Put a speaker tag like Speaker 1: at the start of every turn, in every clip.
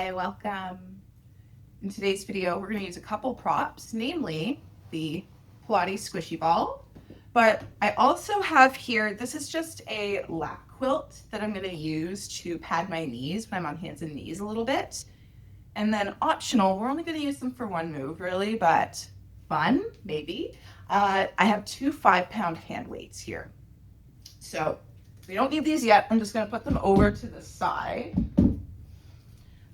Speaker 1: Hi, welcome. In today's video, we're going to use a couple props, namely the Pilates squishy ball. But I also have here, this is just a lap quilt that I'm going to use to pad my knees when I'm on hands and knees a little bit. And then optional, we're only going to use them for one move really, but fun, maybe. I have two 5-pound hand weights here. So we don't need these yet. I'm just going to put them over to the side.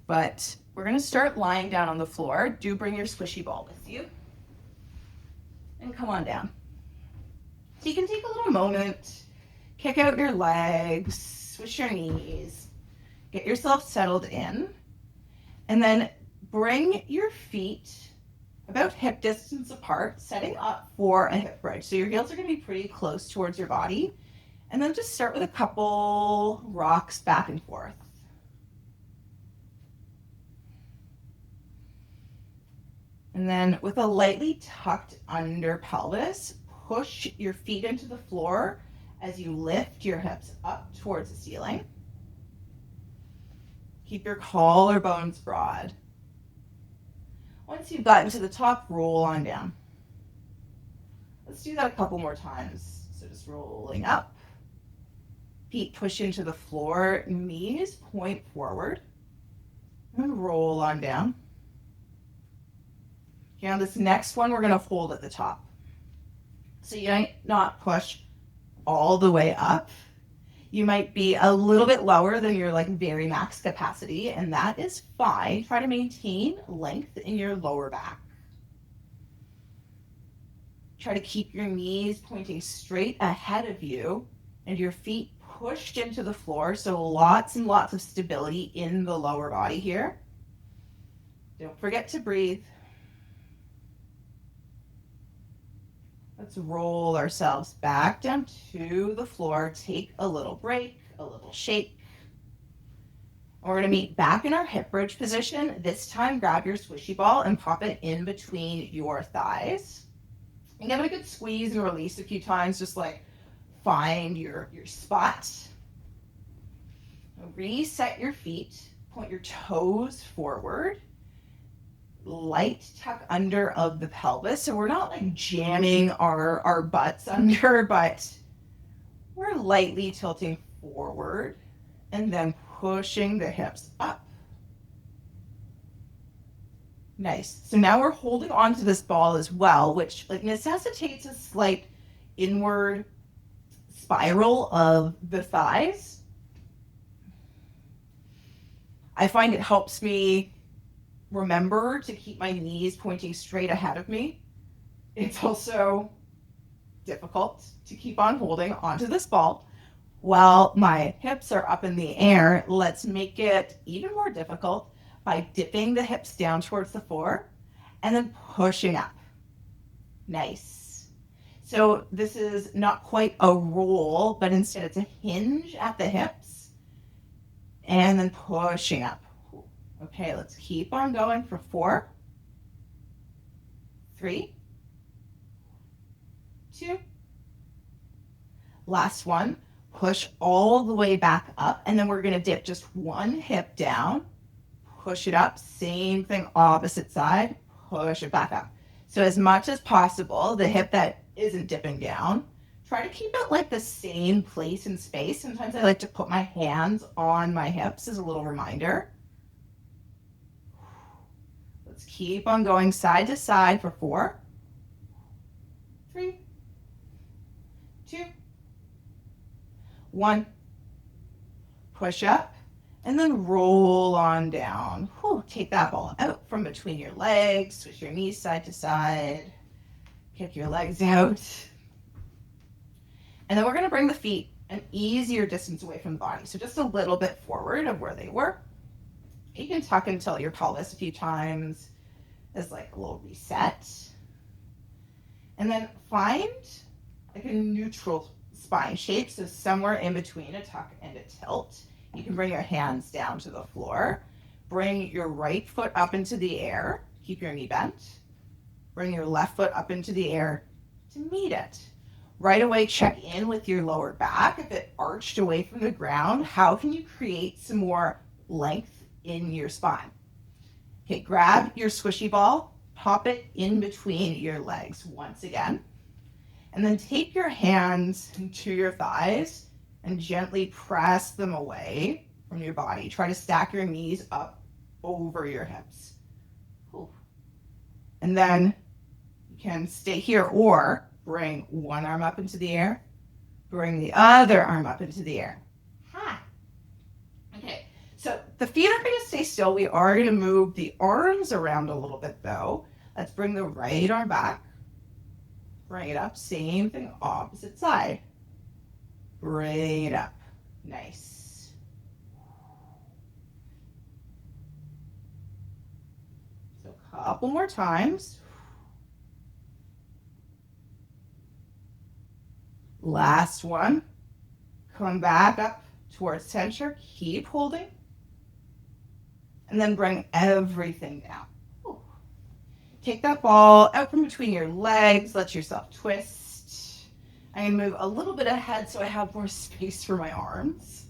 Speaker 1: But we're going to start lying down on the floor. Do bring your squishy ball with you. And come on down. So you can take a little moment, kick out your legs, swish your knees, get yourself settled in, and then bring your feet about hip distance apart, setting up for a hip bridge. So your heels are going to be pretty close towards your body. And then just start with a couple rocks back and forth. And then with a lightly tucked under pelvis, push your feet into the floor as you lift your hips up towards the ceiling. Keep your collarbones broad. Once you've gotten to the top, roll on down. Let's do that a couple more times. So just rolling up. Feet push into the floor, knees point forward. And roll on down. Okay, on this next one, we're going to hold at the top. So you might not push all the way up. You might be a little bit lower than your very max capacity, and that is fine. Try to maintain length in your lower back. Try to keep your knees pointing straight ahead of you and your feet pushed into the floor. So lots and lots of stability in the lower body here. Don't forget to breathe. Let's roll ourselves back down to the floor. Take a little break, a little shake. And we're going to meet back in our hip bridge position. This time, grab your squishy ball and pop it in between your thighs. And give it a good squeeze and release a few times. Just find your spot. Reset your feet. Point your toes forward. Light tuck under of the pelvis. So we're not jamming our butts under, but we're lightly tilting forward and then pushing the hips up. Nice. So now we're holding on to this ball as well, which necessitates a slight inward spiral of the thighs. I find it helps me remember to keep my knees pointing straight ahead of me. It's also difficult to keep on holding onto this ball while my hips are up in the air. Let's make it even more difficult by dipping the hips down towards the floor and then pushing up. Nice. So this is not quite a roll, but instead it's a hinge at the hips and then pushing up. Okay, let's keep on going for 4, 3, 2. Last one, push all the way back up, and then we're going to dip just one hip down, push it up, same thing, opposite side, push it back up. So as much as possible, the hip that isn't dipping down, try to keep it the same place in space. Sometimes I like to put my hands on my hips as a little reminder. Let's keep on going side to side for 4, 3, 2, 1. Push up and then roll on down. Take that ball out from between your legs. Switch your knees side to side. Kick your legs out. And then we're going to bring the feet an easier distance away from the body. So just a little bit forward of where they were. You can tuck until your pelvis a few times as a little reset. And then find a neutral spine shape. So somewhere in between a tuck and a tilt. You can bring your hands down to the floor. Bring your right foot up into the air. Keep your knee bent. Bring your left foot up into the air to meet it. Right away, check in with your lower back. If it arched away from the ground, how can you create some more length in your spine? Okay, grab your squishy ball, pop it in between your legs once again, and then take your hands to your thighs and gently press them away from your body. Try to stack your knees up over your hips. And then you can stay here or bring one arm up into the air, bring the other arm up into the air. Okay, so the feet are going to stay still. We are going to move the arms around a little bit though. Let's bring the right arm back. Bring it up. Same thing, opposite side. Bring it up. Nice. So a couple more times. Last one. Come back up towards center. Keep holding. And then bring everything down. Take that ball out from between your legs. Let yourself twist. I'm going to move a little bit ahead so I have more space for my arms.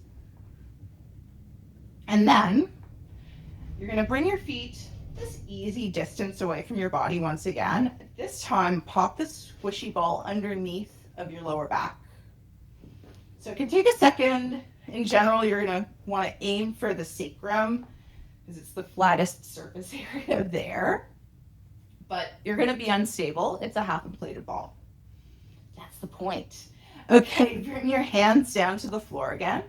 Speaker 1: And then you're going to bring your feet this easy distance away from your body once again. This time, pop the squishy ball underneath of your lower back. So it can take a second. In general, you're going to want to aim for the sacrum because it's the flattest surface area there. But you're going to be unstable. It's a half inflated ball. That's the point. Okay, bring your hands down to the floor again.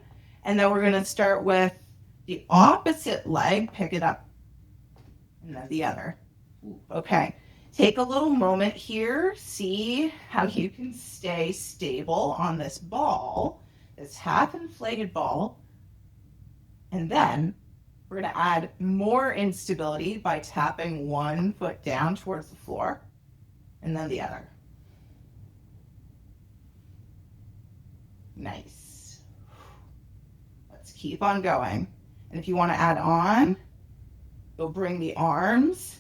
Speaker 1: And then we're going to start with the opposite leg. Pick it up. And then the other. Okay. Take a little moment here. See how you can stay stable on this ball, this half inflated ball. And then we're going to add more instability by tapping one foot down towards the floor and then the other. Nice. Let's keep on going. And if you want to add on, you'll bring the arms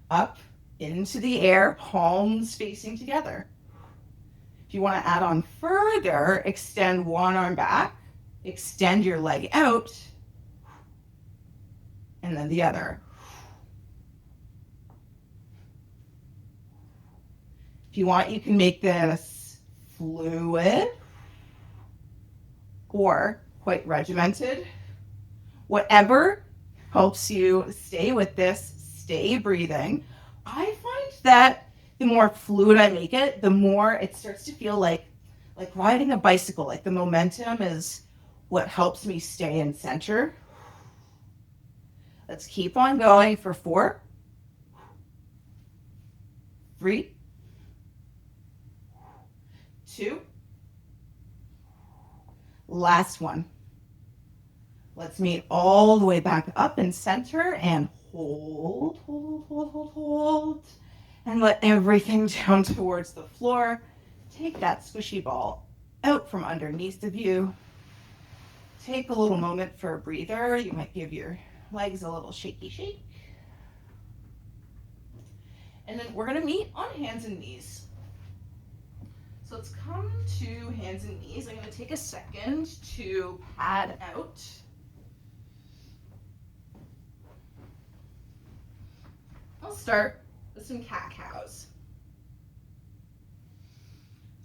Speaker 1: up into the air, palms facing together. If you want to add on further, extend one arm back, extend your leg out, and then the other. If you want, you can make this fluid or quite regimented. Whatever helps you stay with this, stay breathing. I find that the more fluid I make it, the more it starts to feel like riding a bicycle. Like the momentum is what helps me stay in center. Let's keep on going for 4, 3, 2. Last one. Let's meet all the way back up in center and hold, hold, hold, hold, hold. And let everything down towards the floor. Take that squishy ball out from underneath of you. Take a little moment for a breather. You might give your legs a little shaky shake. And then we're going to meet on hands and knees. So let's come to hands and knees. I'm going to take a second to pad out. I'll start with some cat-cows.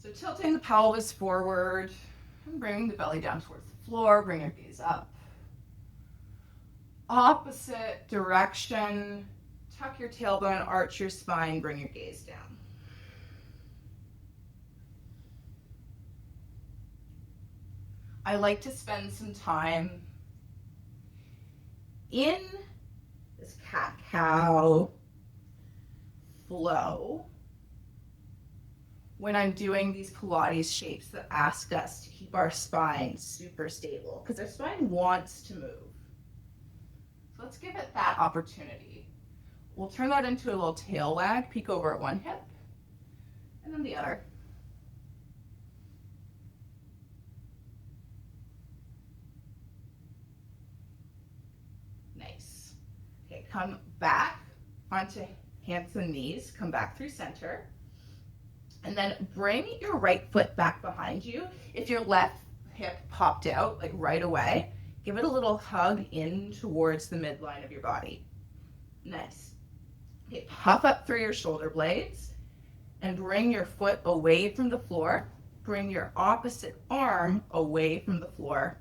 Speaker 1: So tilting the pelvis forward and bringing the belly down towards the floor. Bring your gaze up. Opposite direction. Tuck your tailbone, arch your spine, bring your gaze down. I like to spend some time in this cat-cow flow when I'm doing these Pilates shapes that ask us to keep our spine super stable because our spine wants to move. So let's give it that opportunity. We'll turn that into a little tail wag, peek over at one hip, and then the other. Nice. Okay, come back onto hands and knees, come back through center, and then bring your right foot back behind you. If your left hip popped out, like right away, give it a little hug in towards the midline of your body. Nice. Okay, puff up through your shoulder blades and bring your foot away from the floor. Bring your opposite arm away from the floor.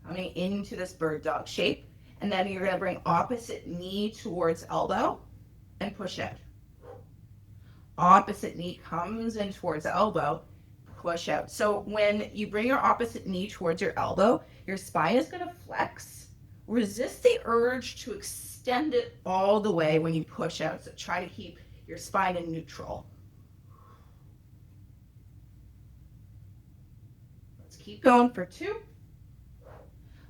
Speaker 1: Coming into this bird dog shape. And then you're going to bring opposite knee towards elbow and push out. Opposite knee comes in towards elbow, push out. So when you bring your opposite knee towards your elbow, your spine is going to flex. Resist the urge to extend it all the way when you push out. So try to keep your spine in neutral. Let's keep going for 2.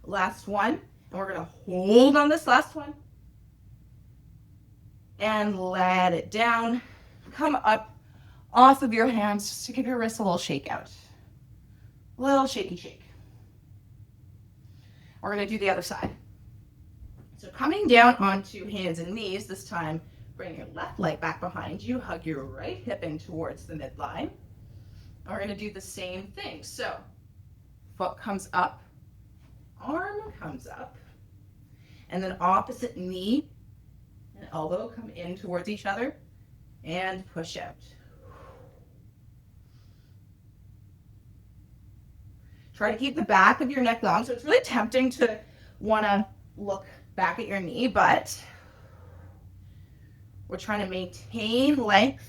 Speaker 1: Last one. And we're going to hold on this last one. And let it down. Come up off of your hands just to give your wrists a little shake out. Little shaky shake. We're going to do the other side. So coming down onto hands and knees, this time bring your left leg back behind you, hug your right hip in towards the midline. And we're going to do the same thing. So foot comes up, arm comes up, and then opposite knee and elbow come in towards each other and push out. Try to keep the back of your neck long. So it's really tempting to want to look back at your knee, but we're trying to maintain length.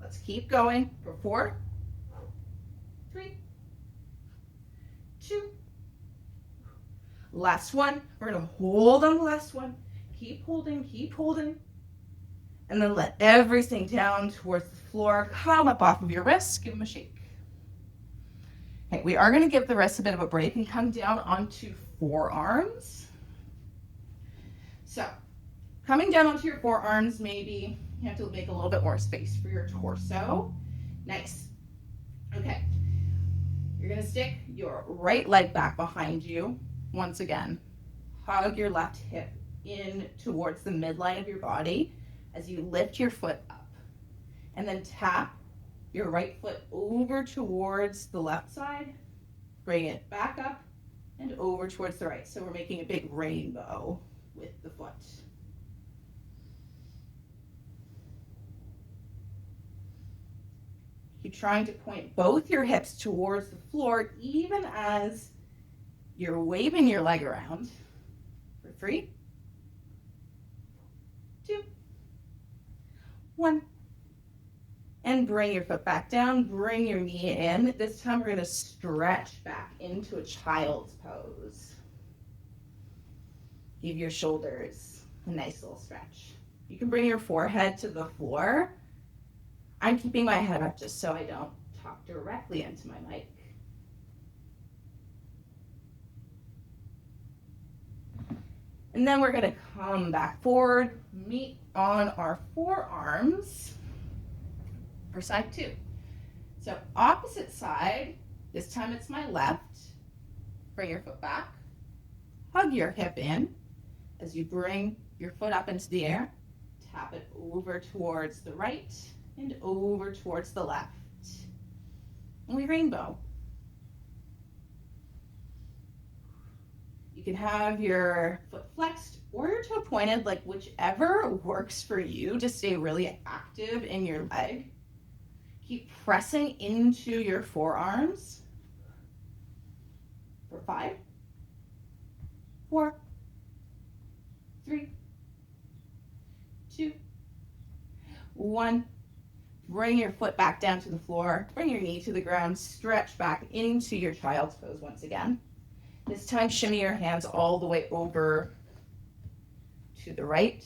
Speaker 1: Let's keep going for 4, 3, 2. Last one. We're going to hold on the last one. Keep holding, and then let everything down towards the floor. Come up off of your wrists, give them a shake. Okay, we are going to give the wrists a bit of a break and come down onto forearms. So, coming down onto your forearms, maybe you have to make a little bit more space for your torso. Nice. Okay, you're going to stick your right leg back behind you. Once again, hug your left hip in towards the midline of your body as you lift your foot up. And then tap your right foot over towards the left side, bring it back up and over towards the right. So we're making a big rainbow with the foot. Keep trying to point both your hips towards the floor, even as you're waving your leg around. For 3, 2, 1. And bring your foot back down, bring your knee in. This time we're going to stretch back into a child's pose. Give your shoulders a nice little stretch. You can bring your forehead to the floor. I'm keeping my head up just so I don't talk directly into my mic. And then we're going to come back forward, meet on our forearms for side 2. So opposite side, this time it's my left. Bring your foot back, hug your hip in as you bring your foot up into the air. Tap it over towards the right and over towards the left. And we rainbow. You can have your foot flexed or your toe pointed, like whichever works for you to stay really active in your leg. Keep pressing into your forearms for 5, 4, 3, 2, 1. Bring your foot back down to the floor. Bring your knee to the ground. Stretch back into your child's pose once again. This time, shimmy your hands all the way over to the right.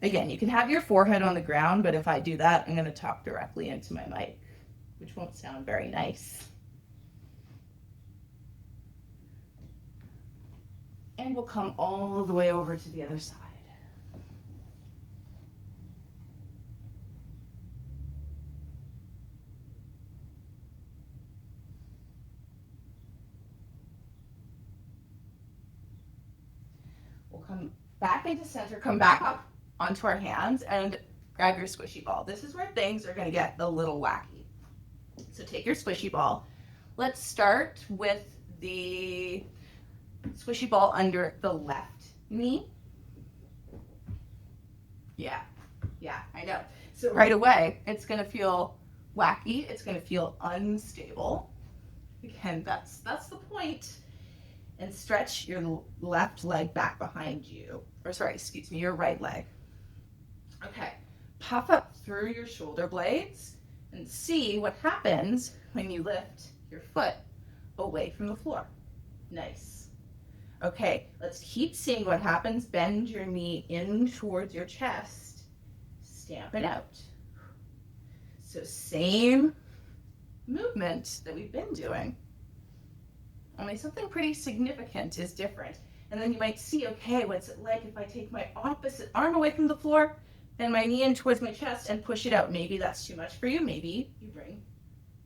Speaker 1: Again, you can have your forehead on the ground, but if I do that, I'm going to talk directly into my mic, which won't sound very nice. And we'll come all the way over to the other side. We'll come back into center, come back up onto our hands and grab your squishy ball. This is where things are going to get a little wacky. So take your squishy ball. Let's start with the Squishy ball under the left knee. Yeah, I know. So right away, it's going to feel wacky. It's going to feel unstable. Again, that's the point. And stretch your left leg back behind you. Or sorry, excuse me, your right leg. Okay, puff up through your shoulder blades and see what happens when you lift your foot away from the floor. Nice. Okay, let's keep seeing what happens. Bend your knee in towards your chest. Stamp it out. So same movement that we've been doing. Only something pretty significant is different. And then you might see, okay, what's it like if I take my opposite arm away from the floor, bend my knee in towards my chest and push it out. Maybe that's too much for you. Maybe you bring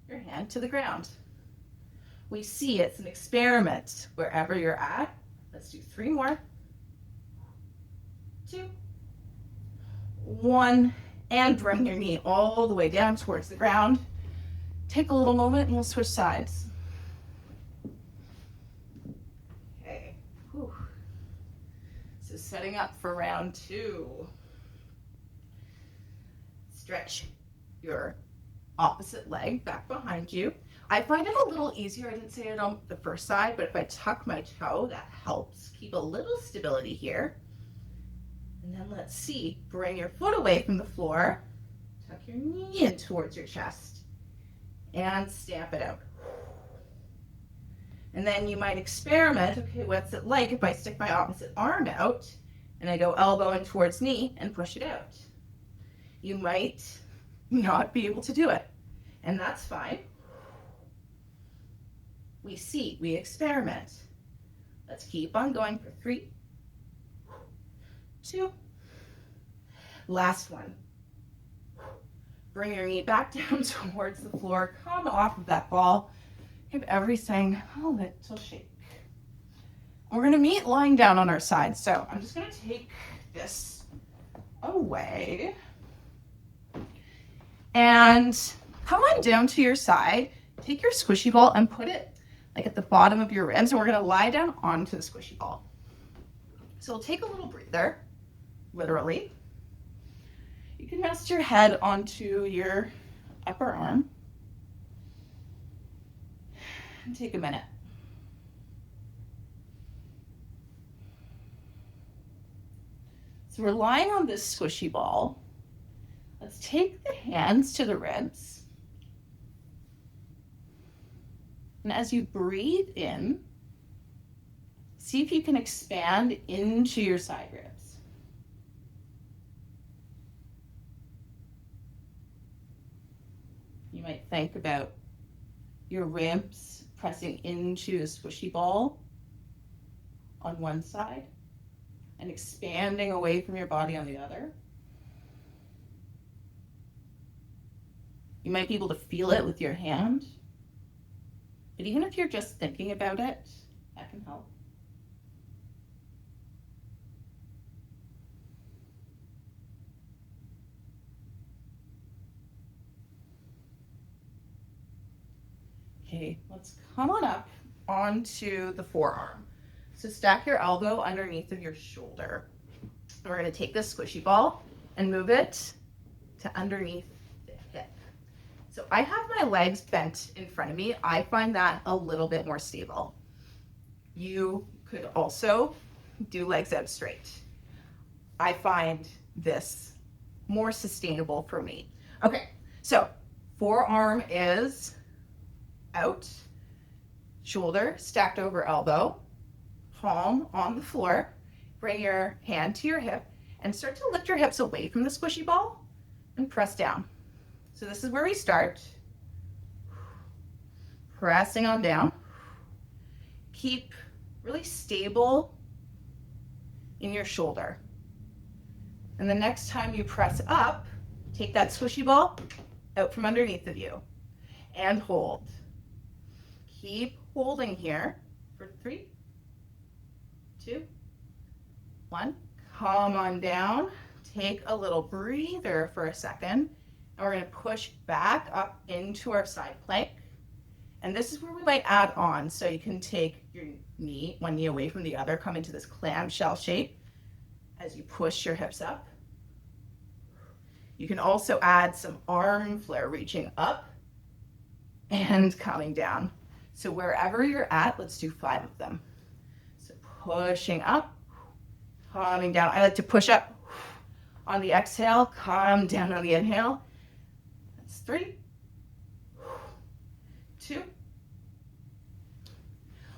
Speaker 1: your hand to the ground. We see it's an experiment wherever you're at. Let's do 3 more. 2, 1, and bring your knee all the way down towards the ground. Take a little moment and we'll switch sides. Okay. Whew. So setting up for round 2. Stretch your opposite leg back behind you. I find it a little easier. I didn't say it on the first side, but if I tuck my toe, that helps keep a little stability here. And then let's see, bring your foot away from the floor, tuck your knee in towards your chest, and stamp it out. And then you might experiment, okay, what's it like if I stick my opposite arm out and I go elbow in towards knee and push it out? You might not be able to do it, and that's fine. We see, we experiment. Let's keep on going for 3, 2, last one. Bring your knee back down towards the floor, come off of that ball, give everything a little shake. We're gonna meet lying down on our side, so I'm just gonna take this away and come on down to your side, take your squishy ball and put it like at the bottom of your ribs, and we're gonna lie down onto the squishy ball. So we'll take a little breather, literally. You can rest your head onto your upper arm and take a minute. So we're lying on this squishy ball. Let's take the hands to the ribs. And as you breathe in, see if you can expand into your side ribs. You might think about your ribs pressing into a squishy ball on one side and expanding away from your body on the other. You might be able to feel it with your hand. But even if you're just thinking about it, that can help. Okay, let's come on up onto the forearm. So stack your elbow underneath of your shoulder. We're going to take this squishy ball and move it to underneath the hip. So I have my legs bent in front of me. I find that a little bit more stable. You could also do legs out straight. I find this more sustainable for me. Okay, so forearm is out, shoulder stacked over elbow, palm on the floor. Bring your hand to your hip and start to lift your hips away from the squishy ball and press down. So this is where we start. Pressing on down. Keep really stable in your shoulder. And the next time you press up, take that squishy ball out from underneath of you and hold. Keep holding here for 3, 2, 1. Come on down. Take a little breather for a second. And we're going to push back up into our side plank And this is where we might add on. So you can take your knee, one knee away from the other, come into this clamshell shape as you push your hips up. You can also add some arm flare, reaching up and coming down. So wherever you're at, let's do 5 of them. So pushing up, coming down. I like to push up on the exhale, come down on the inhale. That's 3, 2,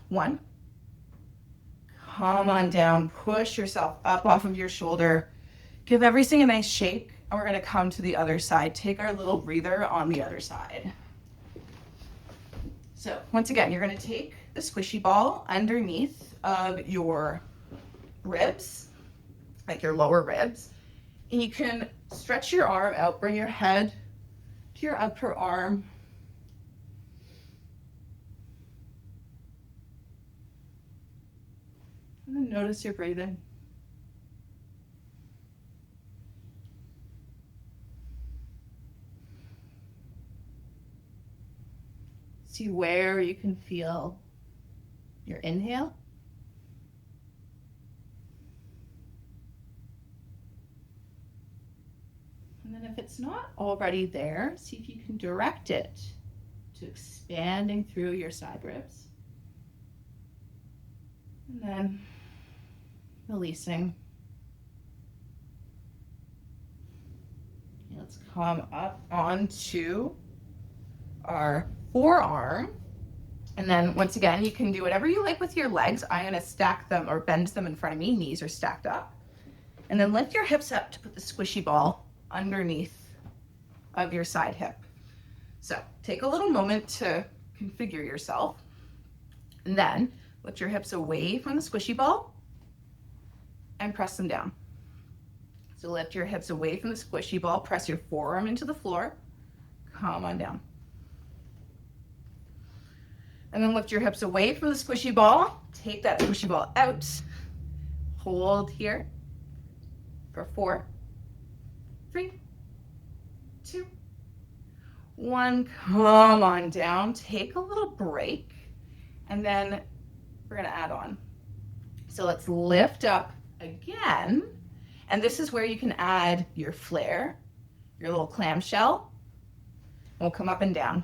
Speaker 1: 1. Come on down, push yourself up off of your shoulder. Give everything a nice shake, and we're gonna come to the other side. Take our little breather on the other side. So once again, you're gonna take the squishy ball underneath of your ribs, like your lower ribs, and you can stretch your arm out, bring your head to your upper arm. And then notice your breathing. See where you can feel your inhale. And then if it's not already there, see if you can direct it to expanding through your side ribs. And then releasing. Let's come up onto our forearm. And then once again, you can do whatever you like with your legs. I'm going to stack them or bend them in front of me. Knees are stacked up. And then lift your hips up to put the squishy ball underneath of your side hip. So take a little moment to configure yourself. And then lift your hips away from the squishy ball and press them down. So lift your hips away from the squishy ball, press your forearm into the floor, come on down. And then lift your hips away from the squishy ball, take that squishy ball out, hold here for 4, 3, 2, 1, come on down, take a little break, and then we're gonna add on. So let's lift up again, and this is where you can add your flare, your little clamshell. We'll come up and down.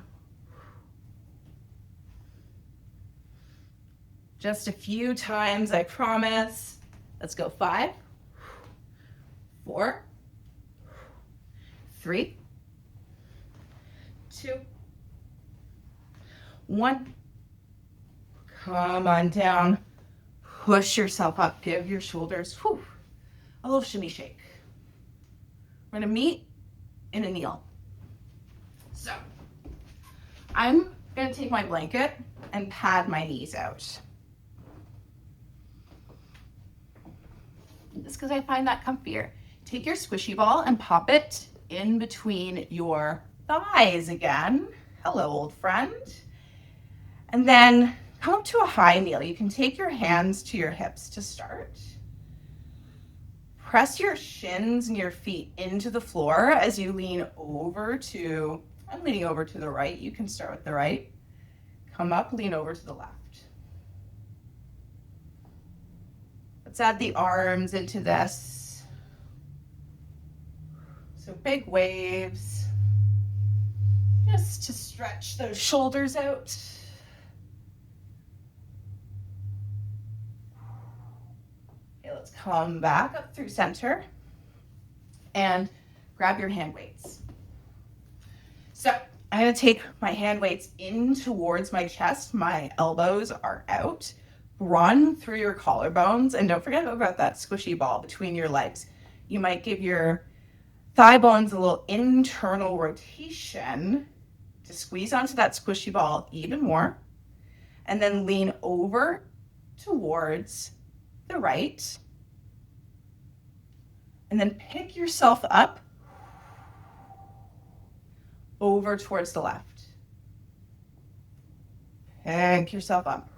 Speaker 1: Just a few times, I promise. Let's go 5, 4, 3, 2, 1. Come on down. Push yourself up. Give your shoulders a little shimmy shake. We're gonna meet in a kneel. So I'm gonna take my blanket and pad my knees out. Just because I find that comfier. Take your squishy ball and pop it in between your thighs again. Hello, old friend. And then come up to a high kneel. You can take your hands to your hips to start. Press your shins and your feet into the floor as you lean over to, I'm leaning over to the right. You can start with the right. Come up, lean over to the left. Let's add the arms into this. So big waves, just to stretch those shoulders out. Okay, let's come back up through center and grab your hand weights. So I'm gonna take my hand weights in towards my chest. My elbows are out. Run through your collarbones, and don't forget about that squishy ball between your legs. You might give your thigh bones a little internal rotation to squeeze onto that squishy ball even more, and then lean over towards the right, and then pick yourself up over towards the left. Pick yourself up.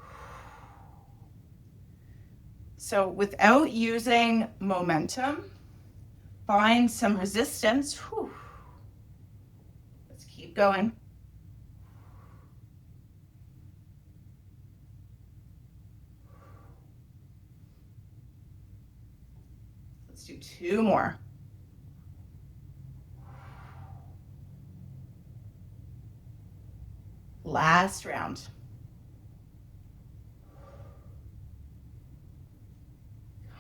Speaker 1: So without using momentum, find some resistance. Let's keep going. Let's do 2 more. Last round.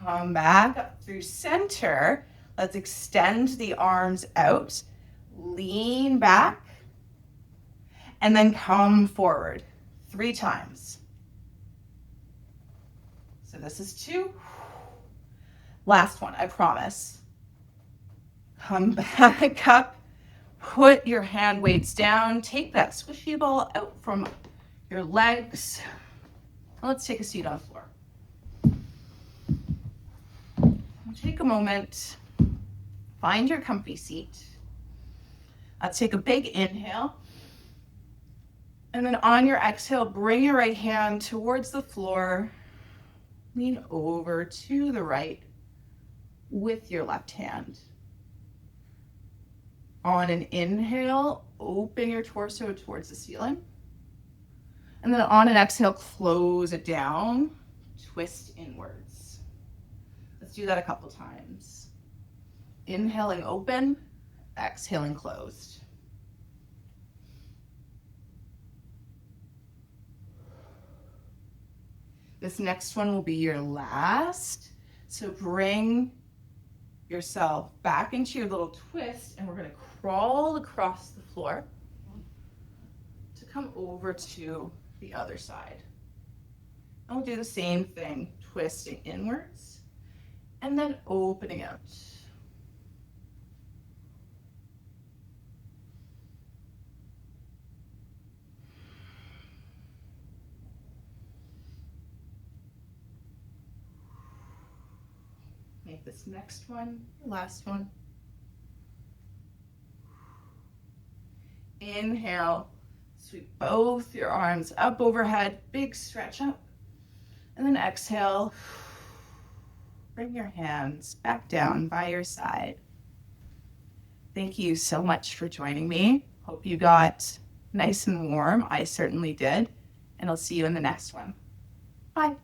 Speaker 1: Come back up through center. Let's extend the arms out. Lean back. And then come forward 3 times. So this is 2. Last one, I promise. Come back up. Put your hand weights down. Take that squishy ball out from your legs. Let's take a seat on the floor. Take a moment. Find your comfy seat. Let's take a big inhale. And then on your exhale, bring your right hand towards the floor. Lean over to the right with your left hand. On an inhale, open your torso towards the ceiling. And then on an exhale, close it down, twist inwards. Let's do that a couple times. Inhaling open, exhaling closed. This next one will be your last. So bring yourself back into your little twist, and we're going to crawl across the floor to come over to the other side. And we'll do the same thing, twisting inwards and then opening out. Make this next one, last one. Inhale, sweep both your arms up overhead, big stretch up. And then exhale, bring your hands back down by your side. Thank you so much for joining me. Hope you got nice and warm. I certainly did. And I'll see you in the next one. Bye.